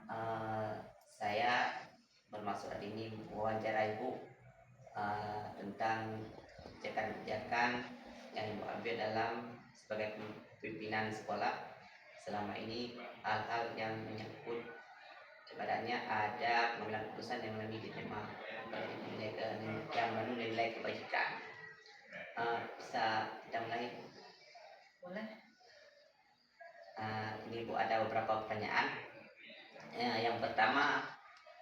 Eh, saya bermaksud hari ini wawancara Ibu tentang kebijakan-kebijakan yang Ibu ambil dalam sebagai pimpinan sekolah selama ini, hal-hal yang menyangkut kepadanya ada pengambilan keputusan yang lebih diterima yang mengandung nilai kebajikan. Bisa kita mulai? Boleh. Ini Bu ada beberapa pertanyaan. Yang pertama,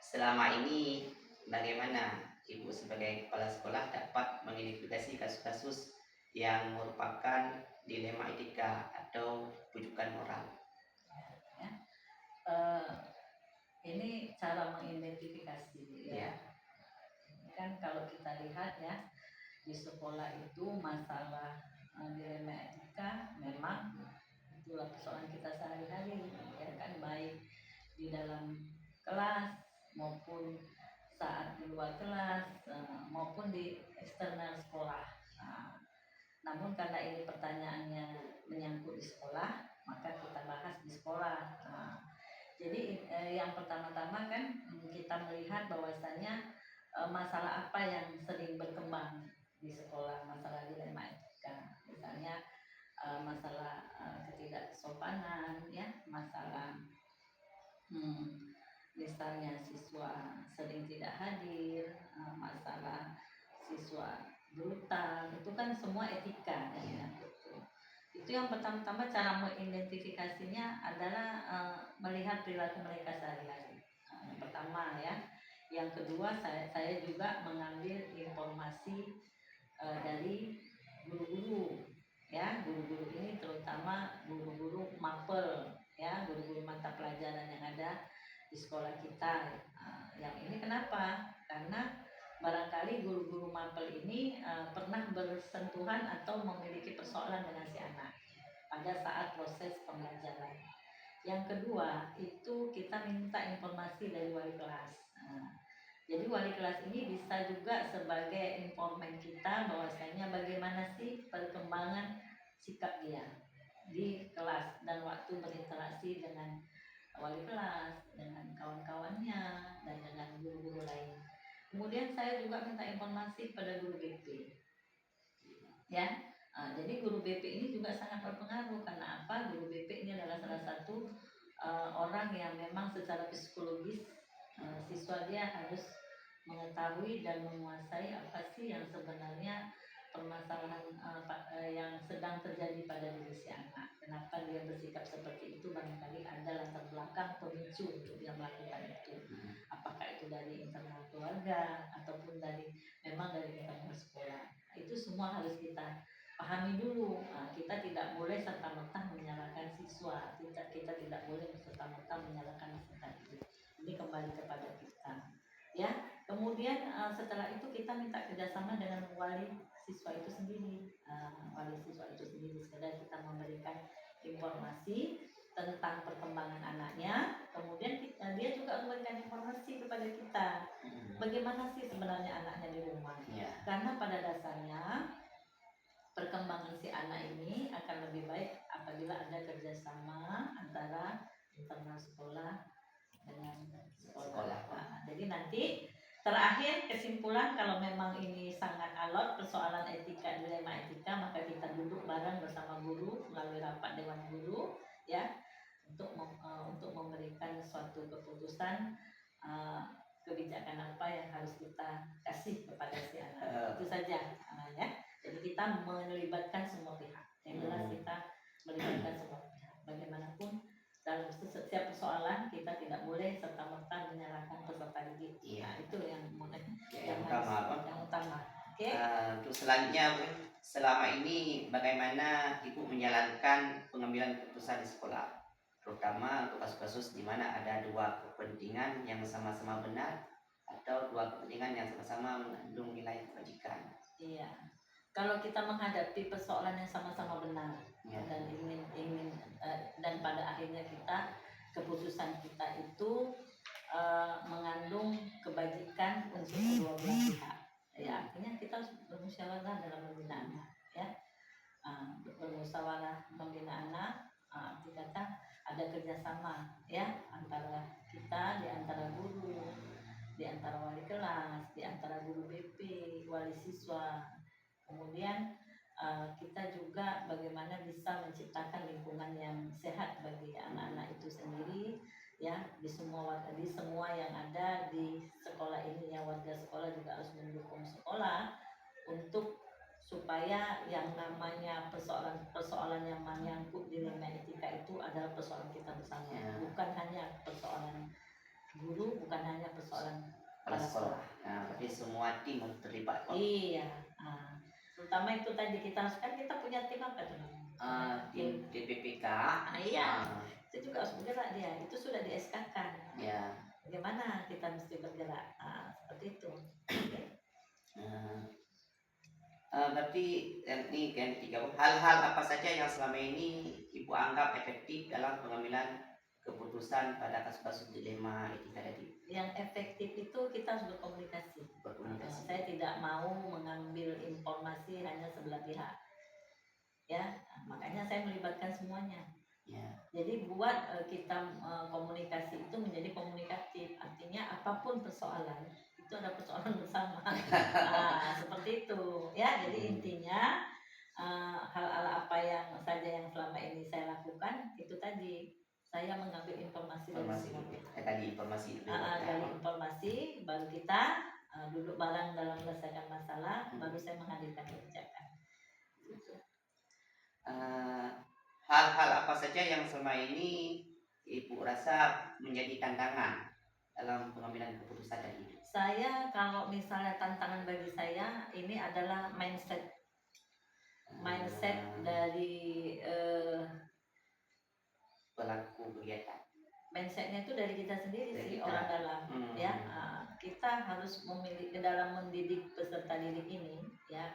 selama ini bagaimana Ibu sebagai kepala sekolah dapat mengidentifikasi kasus-kasus yang merupakan dilema etika atau bujukan moral? Ya. Ini cara mengidentifikasi ya. Kan kalau kita lihat ya, di sekolah itu masalah dilema etika memang itulah persoalan kita sehari-hari ya kan, baik di dalam kelas maupun saat di luar kelas maupun di eksternal sekolah. Namun karena ini pertanyaannya menyangkut di sekolah, maka kita bahas di sekolah. Jadi yang pertama-tama kan kita melihat bahwasanya masalah apa yang sering berkembang di sekolah, masalah dilema etika, misalnya masalah ketidaksopanan, ya, masalah misalnya siswa sering tidak hadir, masalah siswa brutal, itu kan semua etika ya. Itu yang pertama-tama cara mengidentifikasinya adalah melihat perilaku mereka sehari-hari. Yang pertama ya. Yang kedua saya juga mengambil informasi dari guru-guru ya, guru-guru ini terutama guru-guru mapel ya, guru-guru mata pelajaran yang ada di sekolah kita. Yang ini kenapa? Karena barangkali guru-guru mapel ini pernah bersentuhan atau memiliki persoalan dengan si anak pada saat proses pembelajaran. Yang kedua itu kita minta informasi dari wali kelas. Jadi wali kelas ini bisa juga sebagai informan kita bahwasanya bagaimana sih perkembangan sikap dia di kelas dan waktu berinteraksi dengan wali kelas, dengan kawan-kawannya, dan dengan guru-guru lain. Kemudian saya juga minta informasi pada guru BP. Ya, jadi guru BP ini juga sangat berpengaruh. Karena apa? Guru BP ini adalah salah satu orang yang memang secara psikologis siswa dia harus mengetahui dan menguasai apa sih yang sebenarnya permasalahan yang sedang terjadi pada diri si anak. Kenapa dia bersikap seperti itu? Barangkali ada latar belakang pemicu untuk dia melakukan itu. Apakah itu dari internal keluarga ataupun memang dari internal sekolah. Itu semua harus kita pahami dulu. Kita tidak boleh serta-merta menyalahkan siswa. Kita tidak boleh serta-merta menyalahkan siswa itu. Ini kembali kepada kita. Ya, kemudian setelah itu kita minta kerjasama dengan wali siswa itu sendiri. Wali siswa itu sendiri sekedar kita memberikan informasi tentang perkembangan anaknya. Kemudian dia juga memberikan informasi kepada kita. Bagaimana sih sebenarnya anaknya di rumah? Karena pada dasarnya perkembangan si anak ini akan lebih baik apabila ada kerjasama antara internal sekolah dengan sekolah. Jadi nanti terakhir kesimpulan, kalau memang ini sangat alot persoalan etika, dilema etika, maka kita duduk bareng bersama guru melalui rapat dewan guru ya, untuk memberikan suatu keputusan kebijakan apa yang harus kita kasih kepada si anak. Itu saja ya. Jadi kita melibatkan semua pihak. Yang jelas kita melibatkan semua pihak. Bagaimanapun dalam setiap persoalan kita tidak boleh serta-merta menyalahkan peserta didik. Itu yang utama. Oke. Untuk selanjutnya, selama ini bagaimana Ibu menjalankan pengambilan keputusan di sekolah, terutama untuk kasus-kasus di mana ada dua kepentingan yang sama-sama benar atau dua kepentingan yang sama-sama mengandung nilai kebajikan? Iya. Kalau kita menghadapi persoalan yang sama-sama benar dan ingin dan pada akhirnya keputusan kita itu mengandung kebajikan untuk kedua belah pihak. Ya, artinya kita harus bermusyawarah dalam membina anak, ya. Bermusyawarah membina anak, arti kata ada kerjasama ya antara kita, di antara guru, di antara wali kelas, di antara guru BP, wali siswa. Kemudian kita juga bagaimana bisa menciptakan lingkungan yang sehat bagi anak-anak itu sendiri ya, di semua yang ada di sekolah ini ya. Warga sekolah juga harus mendukung sekolah untuk supaya yang namanya persoalan yang menyangkut dilema etika itu adalah persoalan kita bersama, Ya. bukan hanya persoalan guru, bukan hanya persoalan Kepala sekolah. Nah, tapi semua tim harus terlibat kok. Iya, terutama itu tadi kita punya tim apa tuh? Tim DPPK. Iya, itu juga harus bergerak dia. Itu sudah di SK kan. Ya. Bagaimana kita mesti bergerak? Seperti itu. Berarti ini kan hal-hal apa saja yang selama ini Ibu anggap efektif dalam pengambilan keputusan pada kasus-kasus dilema etika tadi? Yang efektif itu kita harus berkomunikasi. Saya tidak mau mengambil informasi hanya sebelah pihak. Ya, makanya saya melibatkan semuanya. Ya. Jadi buat kita komunikasi itu menjadi komunikatif. Artinya apapun persoalan itu ada persoalan bersama. Seperti itu ya. Jadi intinya hal-hal apa yang saja yang selama ini saya lakukan itu tadi saya mengambil informasi dari semua pihak. Tadi informasi dari informasi baru kita duduk bareng dalam menyelesaikan masalah, baru saya menghadirkan kebijakan. Hal-hal apa saja yang selama ini Ibu rasa menjadi tantangan dalam pengambilan keputusan tadi? Saya kalau misalnya tantangan bagi saya ini adalah mindset dari pelaku kegiatan. Mindsetnya itu dari kita sendiri sih, orang dalam ya. Kita harus memiliki dalam mendidik peserta didik ini ya,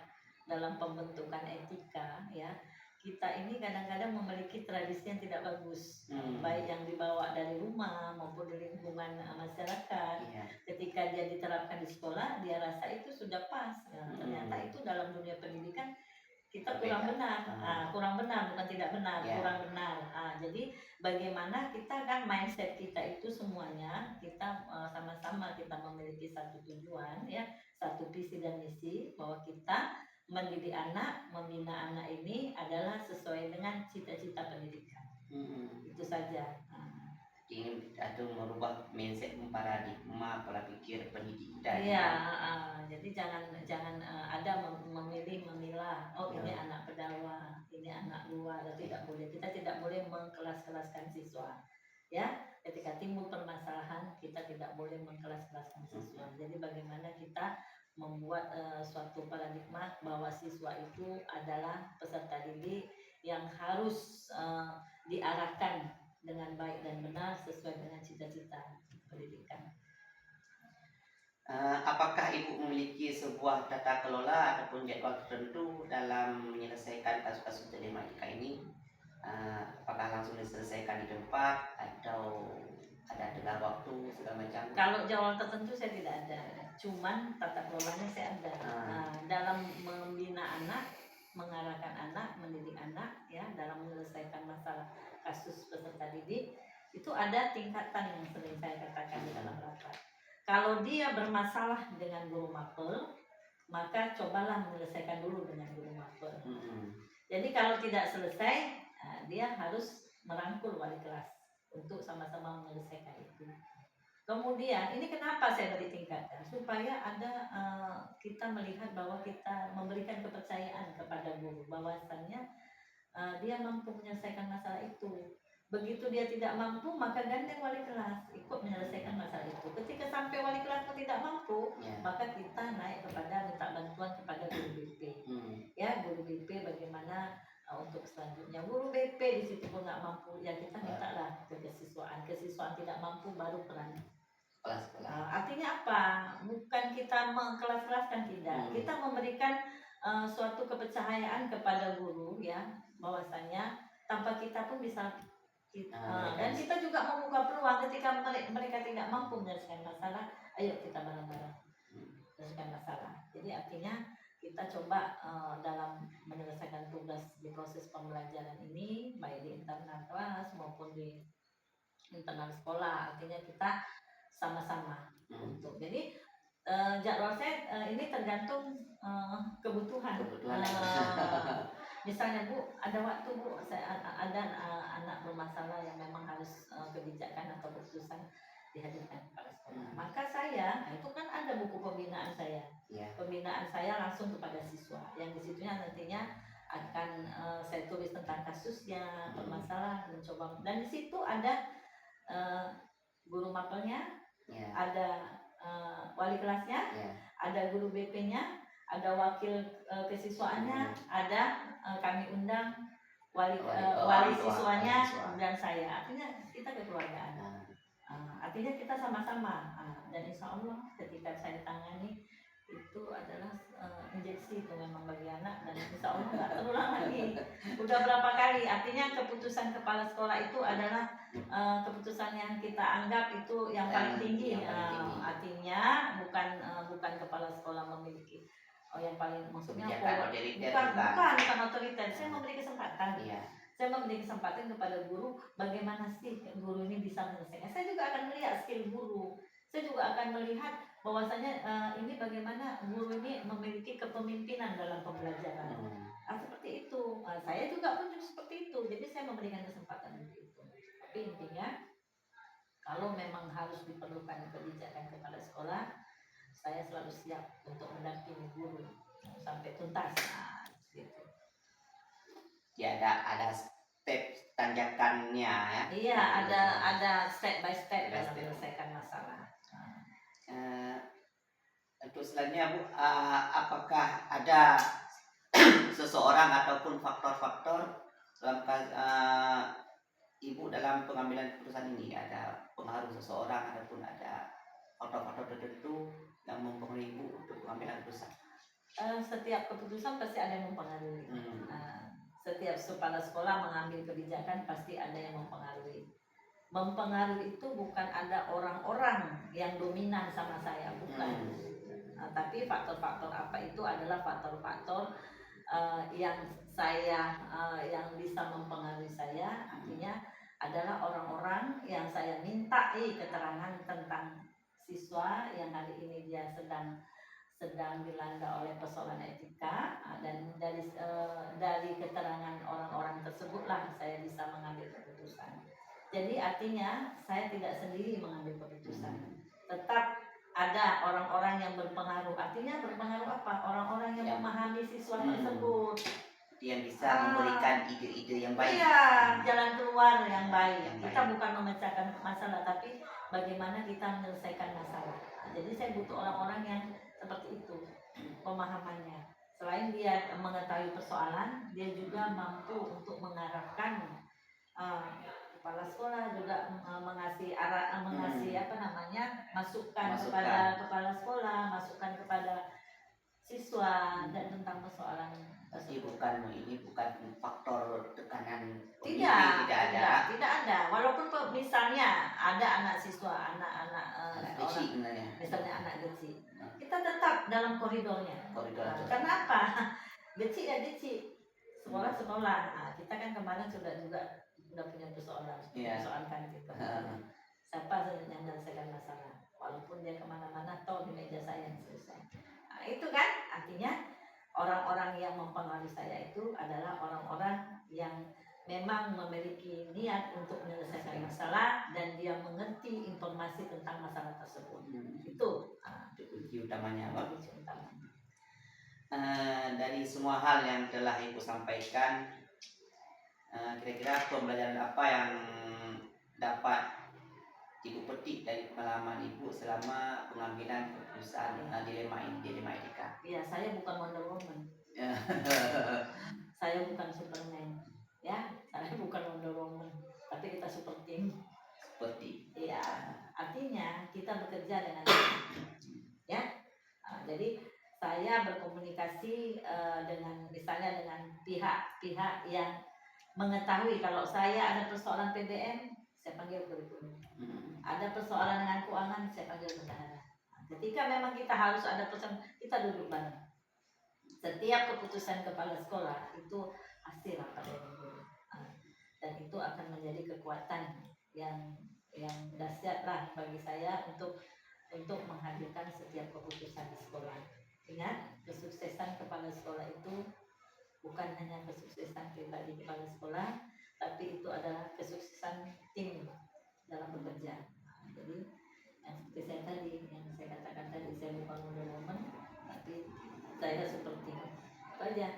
dalam pembentukan etika ya. Kita ini kadang-kadang memiliki tradisi yang tidak bagus, baik yang dibawa dari rumah maupun dari lingkungan masyarakat. Ketika dia diterapkan di sekolah, dia rasa itu sudah pas. Ternyata itu dalam dunia pendidikan kita kurang benar, bukan tidak benar, kurang benar. Jadi bagaimana kita kan mindset kita itu semuanya kita sama-sama kita memiliki satu tujuan ya, satu visi dan misi bahwa kita mendidik anak, membina anak ini adalah sesuai dengan cita-cita pendidikan. Itu saja. Ingin atau merubah mindset paradigma pola pikir pendidik kita. Iya, jadi jangan ada memilih memilah. Oh ini anak pedalaman, ini anak luar, tidak boleh. Kita tidak boleh mengkelas-kelaskan siswa. Ya, ketika timbul permasalahan kita tidak boleh mengkelas-kelaskan siswa. Jadi bagaimana kita membuat suatu paradigma bahwa siswa itu adalah peserta didik yang harus diarahkan dengan baik dan benar sesuai dengan cita-cita pendidikan. Apakah Ibu memiliki sebuah tata kelola ataupun jadwal tertentu dalam menyelesaikan kasus-kasus dilema etika ini? Apakah langsung diselesaikan di tempat atau ada tenggang waktu segala macam? Kalau jadwal tertentu saya tidak ada, cuman tata kelolanya saya ada. Dalam membina anak, mengarahkan anak, mendidik anak ya, dalam menyelesaikan masalah kasus peserta didik itu ada tingkatan yang sering saya katakan di dalam rapat. Kalau dia bermasalah dengan guru mapel, maka cobalah menyelesaikan dulu dengan guru mapel. Jadi kalau tidak selesai, dia harus merangkul wali kelas untuk sama-sama menyelesaikan itu. Kemudian ini kenapa saya beri tingkatan, supaya ada kita melihat bahwa kita memberikan kepercayaan kepada guru bahwasannya dia mampu menyelesaikan masalah itu. Begitu dia tidak mampu, maka gandeng wali kelas ikut menyelesaikan masalah itu. Ketika sampai wali kelas tidak mampu, maka kita naik kepada minta bantuan kepada guru BP. Ya, guru BP bagaimana untuk selanjutnya. Guru BP di situ pun nggak mampu, ya kita mintalah ke kesiswaan tidak mampu baru peran. Artinya apa? Bukan kita mengkelas-kelaskan, tidak. Kita memberikan suatu kepercayaan kepada guru ya, bahwasanya tanpa kita pun bisa dan kita juga membuka peluang ketika mereka tidak mampu menyelesaikan masalah, ayo kita bareng-bareng menyelesaikan masalah. Jadi artinya kita coba dalam menyelesaikan tugas di proses pembelajaran ini, baik di internal kelas maupun di internal sekolah, artinya kita sama-sama untuk. Jadi jadwal saya ini tergantung kebutuhan. Kebutuhan. Misalnya Bu, ada waktu Bu, saya ada anak bermasalah yang memang harus kebijakan atau keputusan dihadirkan kepala sekolah. Maka saya, itu kan ada buku pembinaan saya. Ya. Pembinaan saya langsung kepada siswa, yang disitunya nantinya akan saya tulis tentang kasusnya, bermasalah, mencoba. Dan di situ ada guru mapelnya, Ya. ada wali kelasnya, Ya. ada guru BP-nya, ada wakil kesiswaannya, ada kami undang wali siswanya dan saya. Artinya kita kekeluargaan. Artinya kita sama-sama. Dan insya Allah ketika saya tangani itu adalah injeksi itu memang bagi anak, dan insya Allah nggak terulang lagi. Udah berapa kali, artinya keputusan kepala sekolah itu adalah keputusan yang kita anggap itu yang paling tinggi. Artinya bukan kepala sekolah memiliki yang paling, maksudnya bukan otoriter. Saya memberi kesempatan. Saya memberi kesempatan kepada guru, bagaimana sih guru ini bisa menyelesaikan. Saya juga akan melihat skill guru. Saya juga akan melihat bahwasanya ini bagaimana guru ini memiliki kepemimpinan dalam pembelajaran. Seperti itu. Saya juga pun seperti itu. Jadi saya memberikan kesempatan untuk itu. Tapi intinya, kalau memang harus diperlukan kebijakan kepala sekolah, saya selalu siap untuk mendampingi guru sampai tuntas. Gitu. Ya, ada step tanjakannya ya. Iya, ada step by step dalam menyelesaikan masalah. Untuk selanjutnya Bu, apakah ada seseorang ataupun faktor-faktor dalam Ibu dalam pengambilan keputusan ini? Ada pengaruh seseorang ataupun ada faktor-faktor tertentu yang mempengaruhi Ibu untuk pengambilan keputusan? Setiap keputusan pasti ada yang mempengaruhi. Setiap kepala sekolah mengambil kebijakan pasti ada yang mempengaruhi. Mempengaruhi itu bukan ada orang-orang yang dominan sama saya, bukan. Tapi faktor-faktor apa itu adalah faktor-faktor yang yang bisa mempengaruhi saya. Artinya adalah orang-orang yang saya mintai keterangan tentang siswa yang hari ini dia sedang dilanda oleh persoalan etika, dan dari keterangan orang-orang tersebutlah saya bisa mengambil keputusan. Jadi artinya saya tidak sendiri mengambil keputusan, tetap ada orang-orang yang berpengaruh. Artinya berpengaruh apa? Orang-orang yang memahami siswa tersebut, yang bisa memberikan ide-ide yang baik. Iya, jalan keluar yang baik. Kita bukan memecahkan masalah, tapi bagaimana kita menyelesaikan masalah. Jadi saya butuh orang-orang yang seperti itu pemahamannya. Selain dia mengetahui persoalan, dia juga mampu untuk mengarahkan kepala sekolah, juga mengasih masukan kepada kepala sekolah, masukan kepada siswa dan tentang persoalan. Tapi ini bukan faktor tekanan. Tidak ada. Walaupun misalnya ada anak siswa, anak kecil, misalnya anak kecil, kita tetap dalam koridornya. Karena apa? Kecil ya kecil, sekolah. Kita kan kemarin sudah punya persoalan kan gitu. Siapa yang menyelesaikan masalah? Walaupun dia kemana-mana, toh di meja saya yang selesai. Itu kan artinya orang-orang yang mempengaruhi saya itu adalah orang-orang yang memang memiliki niat untuk menyelesaikan masalah dan dia mengerti informasi tentang masalah tersebut. Itu kunci utamanya, Pak. Dari semua hal yang telah Ibu sampaikan, kira-kira pembelajaran apa yang dapat Ibu petik dari pengalaman Ibu selama pengambilan keputusan dilema etika? Ya, saya bukan Wonder Woman. Saya bukan Superman. Ya, saya bukan Wonder Woman. Tapi kita super team. Iya, artinya kita bekerja dengan ya. Jadi saya berkomunikasi misalnya dengan pihak-pihak yang mengetahui kalau saya ada persoalan PBM, saya panggil kurikulum. Ada persoalan dengan keuangan, saya panggil bendahara. Ketika memang kita harus ada persoalan, kita duduk bareng. Setiap keputusan kepala sekolah itu hasil rapat dengan guru, dan itu akan menjadi kekuatan yang yang dahsyat lah bagi saya untuk menghadirkan setiap keputusan di sekolah. Ingat, kesuksesan kepala sekolah itu bukan hanya kesuksesan pribadi kepala sekolah, tapi itu adalah kesuksesan tim dalam bekerja. Jadi yang seperti saya tadi, yang saya katakan tadi, saya bukan model woman, tapi saya seperti itu aja.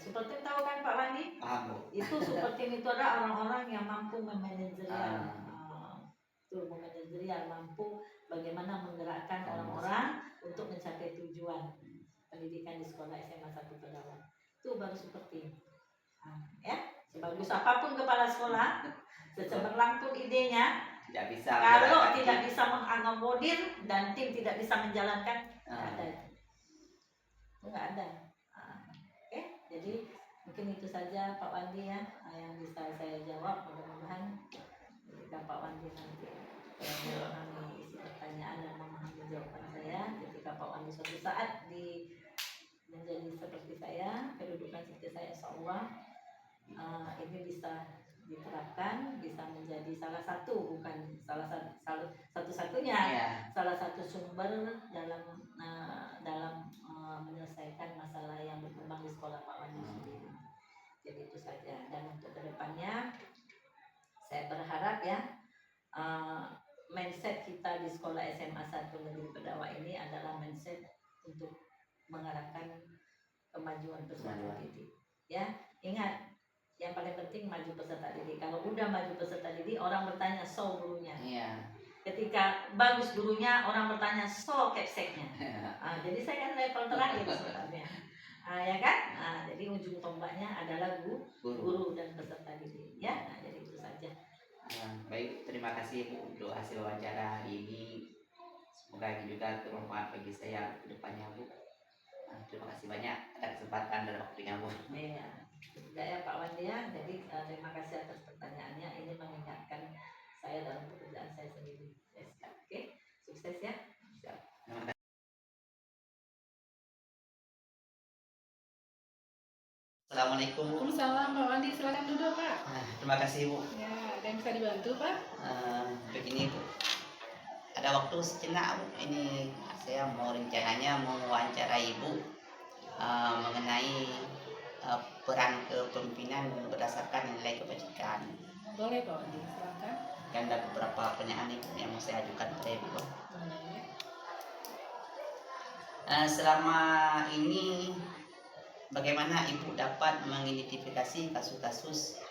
Super team tahu kan Pak Wandi? Paham Bu. Itu super team itu adalah orang-orang yang mampu memanajerial, memanajerial, mampu bagaimana menggerakkan orang-orang untuk mencapai tujuan pendidikan di sekolah SMA 1 Pedawa. Itu baru super team. Ya, sebagus apapun kepala sekolah, secemerlang pun idenya, Tidak bisa kalau tidak bisa mengakomodir dan tim tidak bisa menjalankan, nggak ada. Nggak ada. Oke, jadi mungkin itu saja Pak Wandi ya yang bisa saya jawab. Mudah-mudahan ketika Pak Wandi nanti memahami isi pertanyaan dan memahami jawaban saya, ketika Pak Wandi suatu saat menjadi seperti saya, kedudukan seperti saya, insya Allah ini bisa diterapkan, bisa menjadi salah satu, bukan satu-satunya, salah satu sumber dalam menyelesaikan masalah yang berkembang di sekolah Pak Wandi sendiri. Jadi itu saja. Dan untuk kedepannya saya berharap ya mindset kita di sekolah SMA 1 Negeri Pedawa ini adalah mindset untuk mengarahkan kemajuan peserta didik. Ya, ingat yang paling penting maju peserta didik. Kalau udah maju peserta didik, orang bertanya so gurunya. Ketika bagus gurunya, orang bertanya so capseknya. Jadi saya kan level terakhir sebenarnya, ya kan? Jadi ujung tombaknya adalah guru dan peserta didik. Ya, jadi itu saja. Baik, terima kasih Bu untuk hasil wawancara hari ini. Semoga ini juga bermanfaat bagi saya ke depannya Bu. Terima kasih banyak atas kesempatan dan waktunya Bu. Iya, ya Pak Wandi ya. Jadi terima kasih atas pertanyaannya. Ini mengingatkan saya dalam pekerjaan saya sendiri. Oke, sukses ya. Assalamualaikum. Waalaikumsalam Pak Wandi, silakan duduk Pak. Terima kasih Bu. Ya, ada yang bisa dibantu Pak? Begini Bu, ada waktu sejenak Bu. Ini saya rencananya mau wawancara Ibu mengenai peran kepemimpinan berdasarkan nilai kebajikan. Boleh Pak Wandi, silakan. Dan ada beberapa pertanyaan yang mau saya ajukan kepada Ibu. Selama ini bagaimana Ibu dapat mengidentifikasi kasus-kasus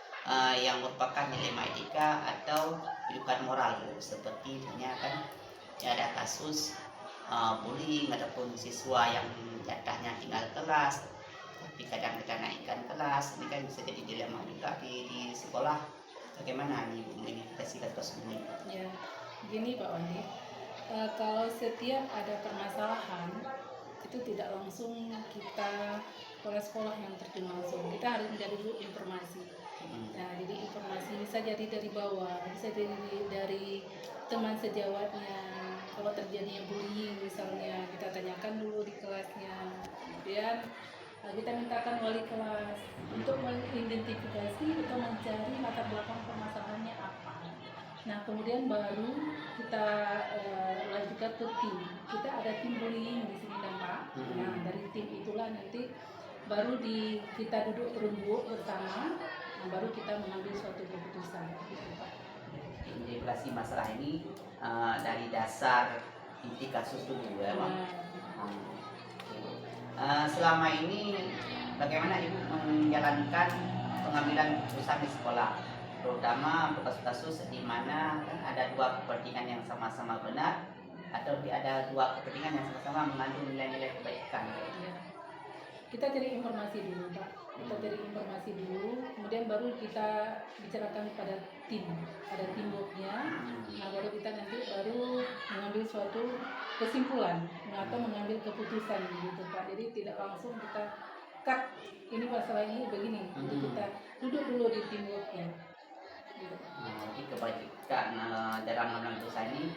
yang merupakan dilema etika atau kehidupan moral Bu? Seperti misalnya kan ya, ada kasus bullying ataupun siswa yang jatahnya tinggal kelas tapi kadang-kadang naikkan kelas. Ini kan bisa jadi dilema juga di sekolah. Bagaimana nih Bu mengidentifikasi kasus ini? Ya, gini Pak Wandi, kalau setiap ada permasalahan itu tidak langsung kita oleh sekolah yang terjun langsung, kita harus mencari dulu informasi. Nah, jadi informasi bisa jadi dari bawah, bisa jadi dari teman sejawatnya. Kalau terjadinya bullying misalnya, kita tanyakan dulu di kelasnya, kemudian kita mintakan wali kelas untuk mengidentifikasi atau mencari latar belakang permasalahannya apa. Nah, kemudian baru kita lanjutkan ke tim. Kita ada tim bullying di sini dan Pak. Nah, dari tim itulah nanti baru kita duduk rembuk bersama, baru kita mengambil suatu keputusan. Identifikasi masalah ini dari dasar inti kasus dulu ya Bang. Selama ini bagaimana Ibu menjalankan pengambilan keputusan di sekolah, terutama untuk kasus-kasus di mana kan ada dua kepentingan yang sama-sama benar atau ada dua kepentingan yang sama-sama mengandung nilai-nilai kebaikan? Kita cari informasi dulu Pak, kita cari informasi dulu, kemudian baru kita bicarakan pada tim, pada teamworknya. Nah, baru kita nanti baru mengambil suatu kesimpulan atau mengambil keputusan gitu Pak. Jadi tidak langsung kita cut ini masalah ini begini, jadi kita duduk dulu di teamworknya. Gitu. Jadi kebajikan dalam mengambil keputusan ini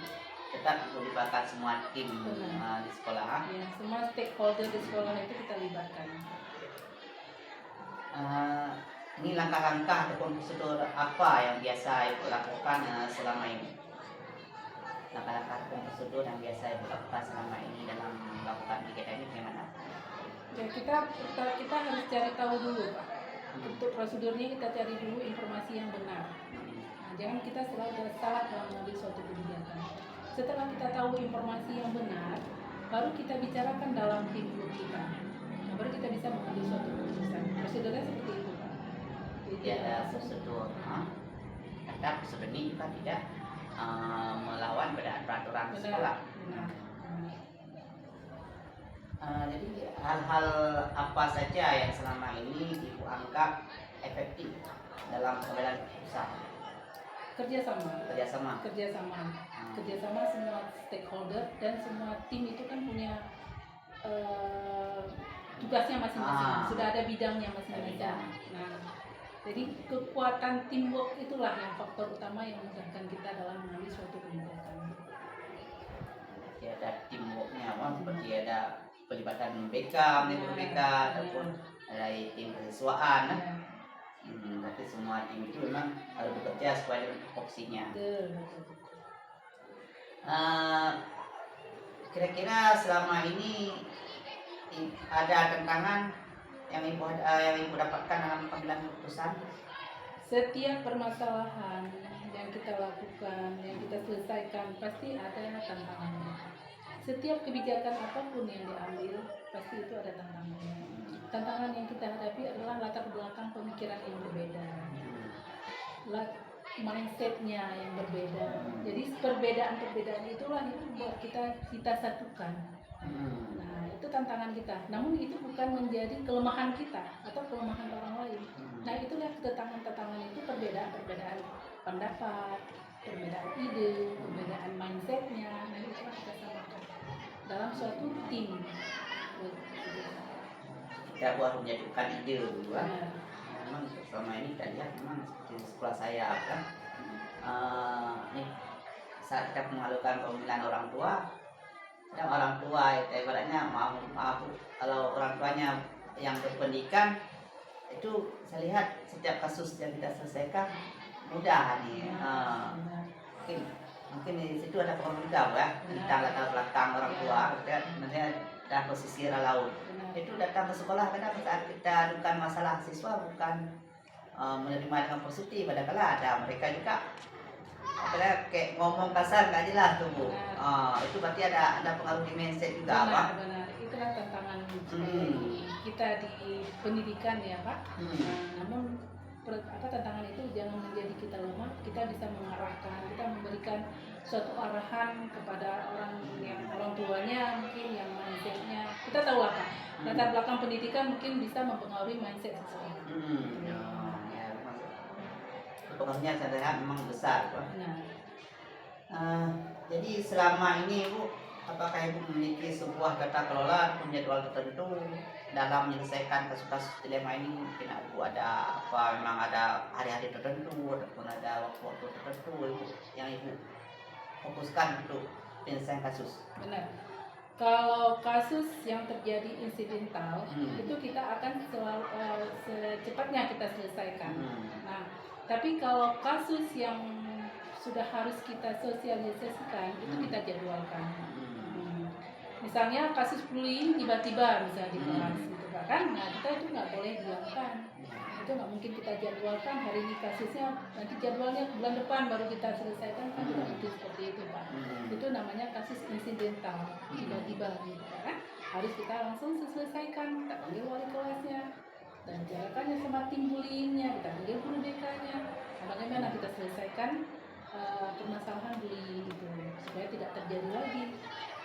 tetap melibatkan semua tim di sekolah. Ya, semua stakeholder di sekolah itu kita libatkan. Ini langkah-langkah ataupun prosedur apa yang biasa Ibu lakukan selama ini? Langkah-langkah ataupun prosedur yang biasa Ibu lakukan selama ini dalam melakukan kegiatan ini bagaimana? Ya kita harus cari tahu dulu Pak. Untuk prosedurnya kita cari dulu informasi yang benar. Nah, jangan kita selalu salah dalam mengambil suatu kebijakan. Setelah kita tahu informasi yang benar, baru kita bicarakan dalam tim kita. Nah, baru kita bisa mengambil suatu keputusan. Prosedurnya seperti itu Pak. Jadi Ada prosedur, kata prosedur ini juga tidak melawan peraturan sekolah. benar. Jadi hal-hal apa saja yang selama ini Ibu anggap efektif dalam pengambilan keputusan? Kerjasama Kerjasama. semua stakeholder dan semua tim itu kan punya tugasnya masing-masing. Sudah ada bidangnya masing-masing. Nah, jadi kekuatan teamwork itulah yang faktor utama yang memudahkan kita dalam mengambil suatu kebijakan. Jadi ada teamworknya, seperti ada pelibatan BK, manajemen BK ataupun dari tim kesiswaan. Tapi semua tim itu memang harus bekerja sesuai dengan opsinya. Kira-kira selama ini ada tantangan yang ibu dapatkan dalam pengambilan keputusan? Setiap permasalahan yang kita lakukan, yang kita selesaikan, pasti ada tantangannya. Setiap kebijakan apapun yang diambil, pasti itu ada tantangannya. Tantangan yang kita hadapi adalah latar belakang pemikiran yang berbeda, mindsetnya yang berbeda. Jadi perbedaan-perbedaan itulah yang membuat kita satukan. Nah, itu tantangan kita. Namun itu bukan menjadi kelemahan kita atau kelemahan orang lain. Nah, itulah tantangan itu perbedaan-perbedaan pendapat, perbedaan ide, perbedaan mindsetnya. Nah, itulah kita samakan dalam suatu tim. Kita buat menyatukan ide dulu kan. Memang selama ini kita lihat memang seperti sekolah saya kan. Nih saat kita melakukan pemilihan orang tua, dan orang tua itu ibaratnya maaf kalau orang tuanya yang berpendidikan itu saya lihat setiap kasus yang kita selesaikan mudah nih. Mungkin di situ ada pengaruh juga ya tentang latar belakang orang tua. Nanti ada posisi laut itu datang ke sekolah kadang saat kita adukan masalah siswa bukan menerima dengan positif, padahal ada mereka juga kayak ngomong kasar nggak jelas tuh Bu. Itu berarti ada pengaruh di mindset juga Pak. Benar, itulah tantangan kita di pendidikan ya Pak. Namun tantangan itu jangan menjadi kita lemah, kita bisa mengarahkan, kita memberikan suatu arahan kepada orang tuanya mungkin yang mindsetnya kita tahu lah Pak. Latar belakang pendidikan mungkin bisa mempengaruhi mindset seseorang. Pengaruhnya saya lihat memang besar Pak. Jadi selama ini Bu, apakah Ibu memiliki sebuah tata kelola atau jadwal tertentu dalam menyelesaikan kasus-kasus dilema ini? Mungkin Ibu ada memang ada hari-hari tertentu ataupun ada waktu-waktu tertentu Ibu yang Ibu fokuskan untuk penyelesaian kasus? Benar. Kalau kasus yang terjadi insidental itu kita akan secepatnya kita selesaikan. Nah, tapi kalau kasus yang sudah harus kita sosialisasikan itu kita jadwalkan. Misalnya kasus bullying tiba-tiba misalnya di kelas gitu kan, nah kita itu nggak boleh diamkan. Itu nggak mungkin kita jadwalkan hari ini kasusnya, nanti jadwalnya bulan depan baru kita selesaikan, kan tidak mungkin seperti itu Pak. Itu namanya kasus insidental, tiba-tiba gitu kan, harus kita langsung selesaikan, kita panggil wali kelasnya dan bicarakannya sama tim bullyingnya, kita panggil guru BK-nya, bagaimana kita selesaikan permasalahan bullying itu supaya tidak terjadi lagi.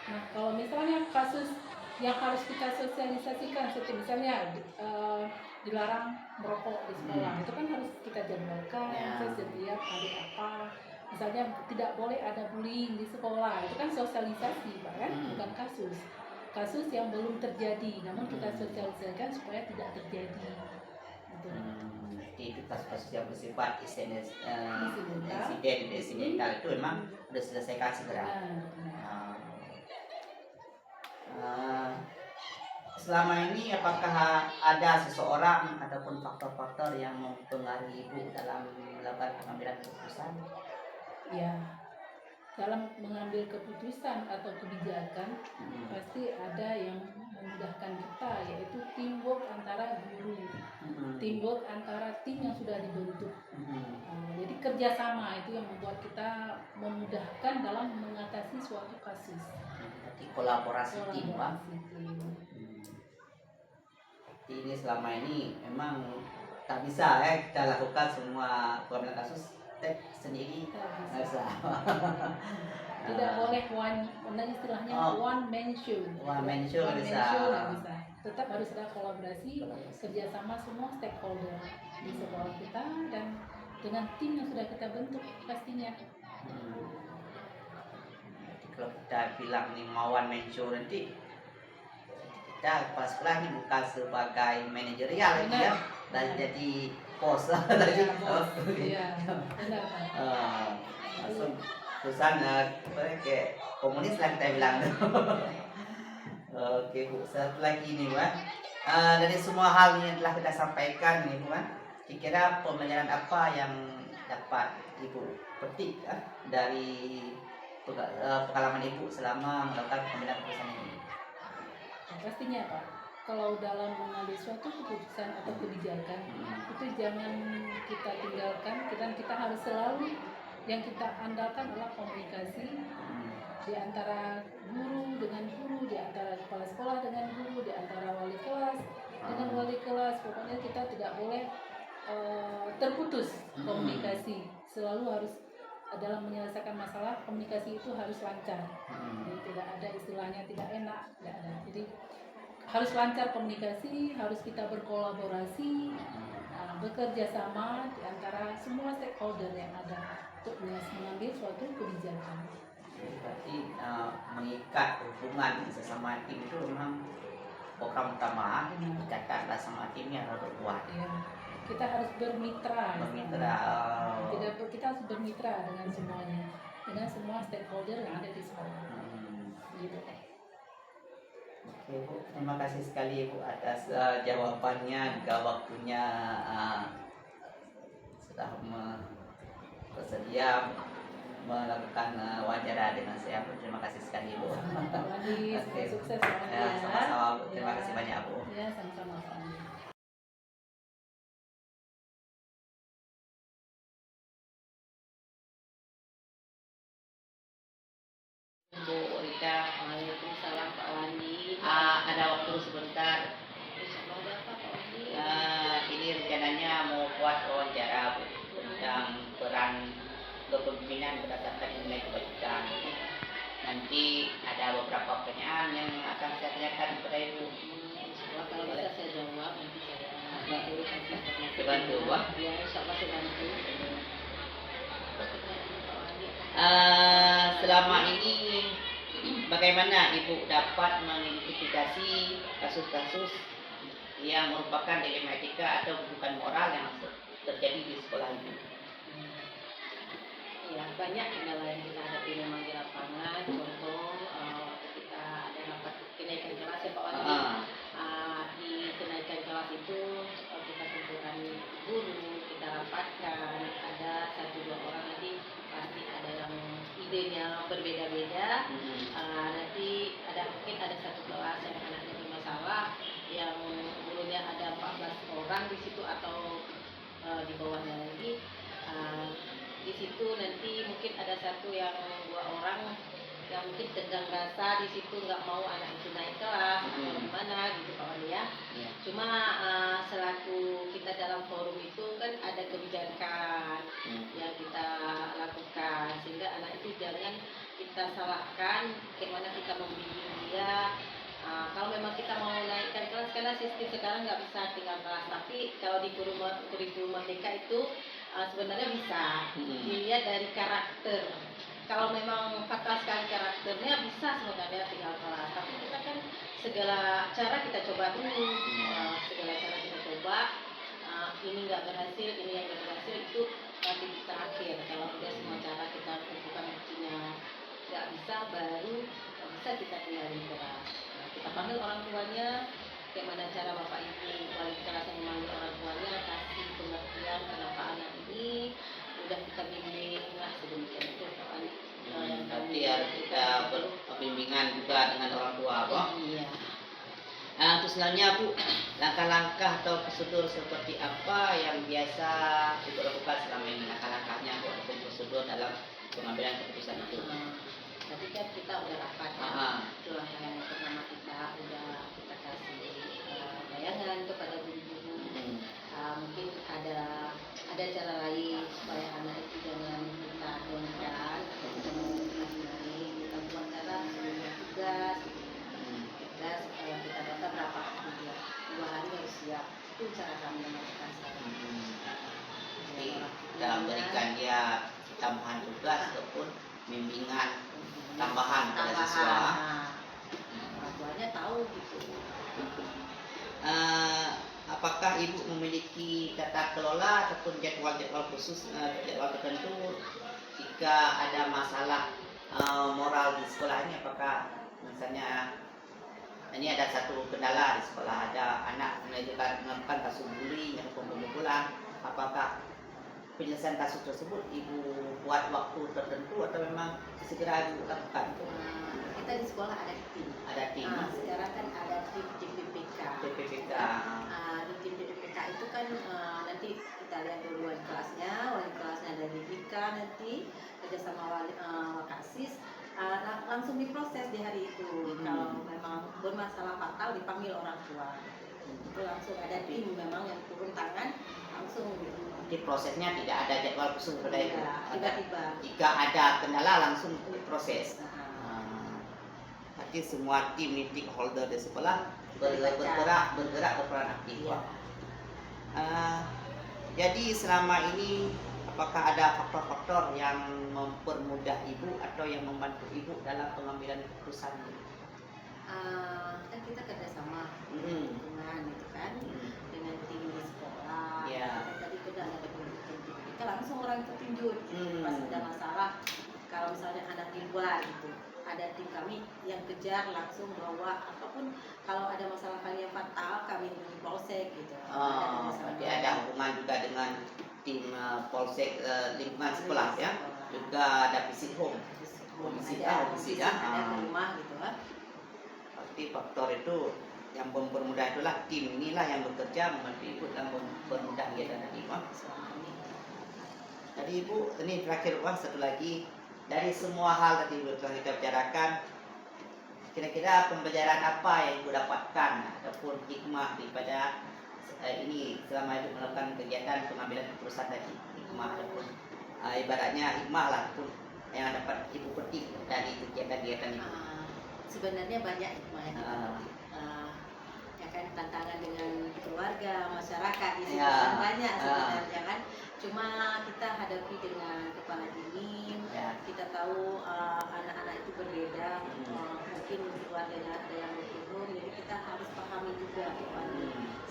Nah, kalau misalnya kasus yang harus kita sosialisasikan, seperti misalnya dilarang merokok di sekolah, itu kan harus kita jadwalkan setiap hari apa. Misalnya tidak boleh ada bullying di sekolah, itu kan sosialisasi Pak kan, bukan kasus yang belum terjadi, namun kita sosialisasikan supaya tidak terjadi. Itu kasus-kasus yang bersifat insidental itu memang sudah selesaikan segera. selama ini apakah ada seseorang ataupun faktor-faktor yang mempengaruhi Ibu dalam melakukan pengambilan keputusan? Ya, dalam mengambil keputusan atau kebijakan Hmm. pasti ada yang memudahkan kita, yaitu teamwork antara guru, Hmm. teamwork antara tim yang sudah dibentuk. Hmm. Jadi kerjasama itu yang membuat kita memudahkan dalam mengatasi suatu kasus. Jadi kolaborasi tim, Pak. Kolaborasi tim. Jadi ini selama ini memang tak bisa kita lakukan semua pengambilan kasus sendiri. Kita Nggak bisa. bisa. Tidak boleh istilahnya one man show. One man show One man bisa. show nggak bisa. Tetap harus ada kolaborasi, kerjasama semua stakeholder di sekolah kita dan dengan tim yang sudah kita bentuk pastinya. Jadi kalau kita bilang nih mau one man show nanti kita kepala sekolah ini bukan sebagai manajerial lagi ya, dan jadi bos lah tadi. Ya, bos. Iya, benar Pak. Langsung perusahaan kayak komunis lah kita bilang. Oke Bu, satu lagi nih Bu. Dari semua hal yang telah kita sampaikan nih Bu, kira-kira pembelajaran apa yang dapat Ibu petik dari pengalaman Ibu selama melakukan pengambilan keputusan ini? Pastinya Pak, kalau dalam mengambil suatu keputusan atau kebijakan itu jangan kita tinggalkan, kita harus selalu yang kita andalkan adalah komunikasi di antara guru dengan guru, di antara kepala sekolah dengan guru, di antara wali kelas dengan wali kelas. Pokoknya kita tidak boleh terputus komunikasi, selalu harus dalam menyelesaikan masalah komunikasi itu harus lancar. Jadi tidak ada istilahnya tidak enak, tidak ada. Jadi harus lancar komunikasi, harus kita berkolaborasi, bekerja sama di antara semua stakeholder yang ada untuk mengambil suatu kebijakan. Berarti mengikat hubungan sesama tim itu memang program utama. Catatlah sama timnya harus kuat. Ya, kita harus bermitra. Kita harus bermitra dengan semuanya, dengan semua stakeholder yang ada di sekolah. Gitu. Oke Bu, terima kasih sekali Bu atas jawabannya, juga waktunya sudah bersedia melakukan wawancara dengan saya. Terima kasih sekali Bu. Pak Wandi, sukses Ya, sama-sama Bu. Terima kasih banyak Bu. Ya, sama-sama Pak Wandi. Bu Rita, waalaikumsalam Pak Wandi. Ada waktu sebentar. Insyaallah ada apa Pak Wandi? Ini rencananya mau buat wawancara Bu tentang peran kepemimpinan berdasarkan nilai kebajikan. Nanti ada beberapa pertanyaan yang akan saya tanyakan kepada Ibu. Insyaallah kalau bisa saya jawab, nanti saya bantu kasih informasi. Bantu, Wah. Ya, insyaallah saya bantu. Selama ini bagaimana Ibu dapat mengidentifikasi kasus-kasus yang merupakan dilema etika atau bukan moral yang terjadi di sekolah Ibu? Ya, banyak kendala yang kita hadapi memang di lapangan. Contoh waktu kita ada rapat kenaikan kelas ya Pak Wandi. Di kenaikan kelas itu kita kumpulkan guru, kita rapatkan, ada 1-2 orang nanti pasti ada yang idenya berbeda-beda. Nanti mungkin ada satu kelas yang anaknya bermasalah, yang gurunya ada 14 orang di situ atau di bawahnya lagi. Di situ nanti mungkin ada 2 orang yang mungkin tegang rasa di situ, nggak mau anak itu naik kelas atau gimana gitu Pak Wali ya. Cuma selaku kita dalam forum itu kan ada kebijakan yang kita lakukan, sehingga anak itu jangan kita salahkan bagaimana kita membimbing dia. Kalau memang kita mau naikkan kelas, karena sistem sekarang nggak bisa tinggal kelas, tapi kalau di kurikulum Merdeka itu sebenarnya bisa dilihat dari karakter. Kalau memang fatal sekali karakternya, bisa sebenarnya tinggal kelas. Tapi kita kan segala cara kita coba dulu, segala cara kita coba. Ini nggak berhasil, ini yang nggak berhasil itu nanti terakhir. Kalau udah semua cara kita lakukan buktinya nggak bisa, baru bisa kita kembali kelas. Kita panggil orang tuanya, bagaimana cara Bapak Ibu wali kelas yang memanggil orang tuanya, kasih pengertian kenapa anak ini, udah kita bimbing lah sedemikian itu Pak Wali. Berarti harus kita berbimbingan juga dengan orang tua, Pak. Iya. Terus selanjutnya Bu, langkah-langkah atau prosedur seperti apa yang biasa Ibu lakukan selama ini, langkah-langkahnya ataupun prosedur dalam pengambilan keputusan itu? Tadi kan kita udah rapat ya. Itu langkah yang pertama kita kasih bayangan kepada guru-guru. Mungkin ada cara lain supaya anak itu jangan kita dongkran atau kita mengasih kita buat cara sebelumnya tugas supaya kita datang berapa hari dia 2 hari harus siap. Itu cara kami melakukan sekarang. Jadi kita berikan dia tambahan tugas ataupun bimbingan tambahan pada siswa. Orang tuanya tahu gitu. Apakah Ibu memiliki tata kelola ataupun jadwal-jadwal khusus, jadwal tertentu jika ada masalah moral di sekolah ini? Apakah misalnya ini ada satu kendala di sekolah, ada anak melakukan kasus bullying ataupun pemukulan, apakah penyelesaian kasus tersebut Ibu buat waktu tertentu atau memang segera Ibu lakukan? Kita di sekolah ada tim. Ada tim. Sekarang kan ada tim DPPK. DPPK. Di tim DPPK itu kan nanti kita lihat dulu wali kelasnya ada DPK nanti kerjasama Wakasis. Langsung diproses di hari itu. Kalau memang bermasalah fatal dipanggil orang tua. Itu langsung ada tim memang yang turun tangan langsung gitu. Jadi prosesnya tidak ada jadwal khusus pada Ibu. Tiba-tiba. Jika ada kendala langsung diproses. Berarti semua tim stakeholder di sekolah bergerak berperan aktif. Iya. Jadi selama ini apakah ada faktor-faktor yang mempermudah Ibu atau yang membantu Ibu dalam pengambilan keputusan? Kan kita kerjasama dengan itu kan dengan tim di sekolah. Tadi kita ada kita langsung orang itu tunjuk pas ada masalah. Kalau misalnya anak di luar gitu, ada tim kami yang kejar langsung bawa ataupun kalau ada masalah hal yang fatal kami di polsek gitu. Berarti ada hubungan juga dengan tim polsek lingkungan sekolah ya, juga ada visit home, komisi ya, ada ke rumah gitu kan. Pasti faktor itu yang mempermudah itulah tim inilah yang bekerja membantu Ibu dalam mempermudah kegiatan tadi, Pak. Jadi Ibu, ini terakhir Pak, satu lagi dari semua hal tadi Ibu telah kita bicarakan, kira-kira pembelajaran apa yang Ibu dapatkan ataupun hikmah daripada ini selama Ibu melakukan kegiatan pengambilan keputusan tadi, hikmah ataupun ibaratnya hikmah lah pun yang dapat Ibu petik dari kegiatan-kegiatan itu. Sebenarnya banyak hikmahnya ya kan, tantangan dengan keluarga, masyarakat di sini kan banyak sebenarnya kan. Cuma kita hadapi dengan kepala dingin. Kita tahu anak-anak itu berbeda, mungkin keluarganya ada yang berkurung, jadi kita harus pahami juga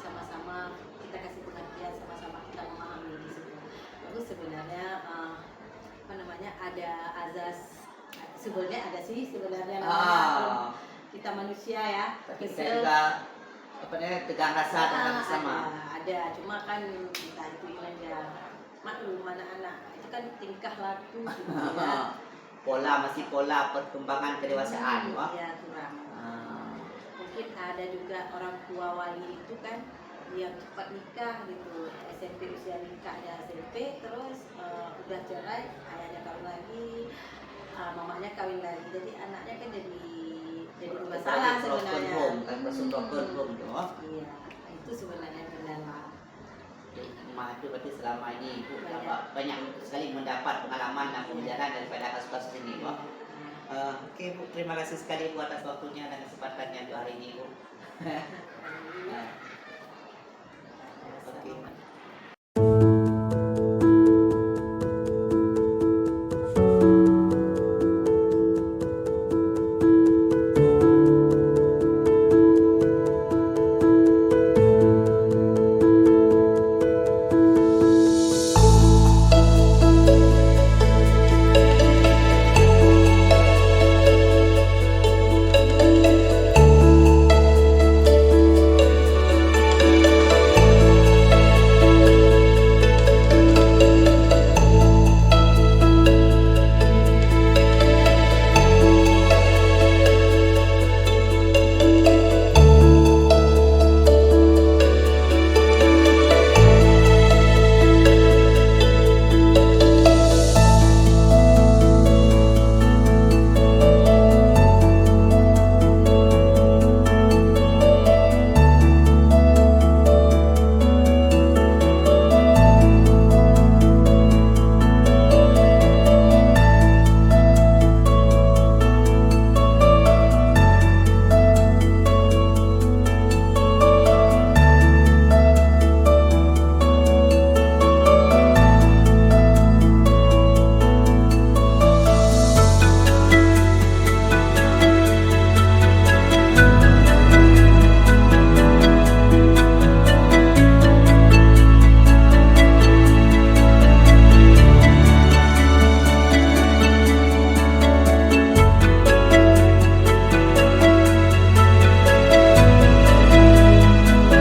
sama-sama kita kasih pengertian, sama-sama kita memahami di situ. Lalu sebenarnya ada azas, sebenarnya ada sih sebenarnya namanya kita manusia ya. Kita juga tegang rasa dan bersama. Ada, cuma kan kita itu aja maklum anak-anak itu kan tingkah laku gitu ya. Masih pola perkembangan kedewasaan, Wak. Iya, kurang. Mungkin ada juga orang tua wali itu kan yang cepat nikah gitu, SMP usia nikahnya SMP, terus udah cerai, ayahnya kawin lagi, mamanya kawin lagi, jadi anaknya kan jadi masalah sebenarnya. Iya, itu sebenarnya kendala. Hikmah itu berarti selama ini Ibu banyak sekali mendapat pengalaman dan pembelajaran daripada kasus-kasus ini, Pak. Oke Bu, terima kasih sekali Bu atas waktunya dan kesempatannya untuk hari ini Bu. Oke.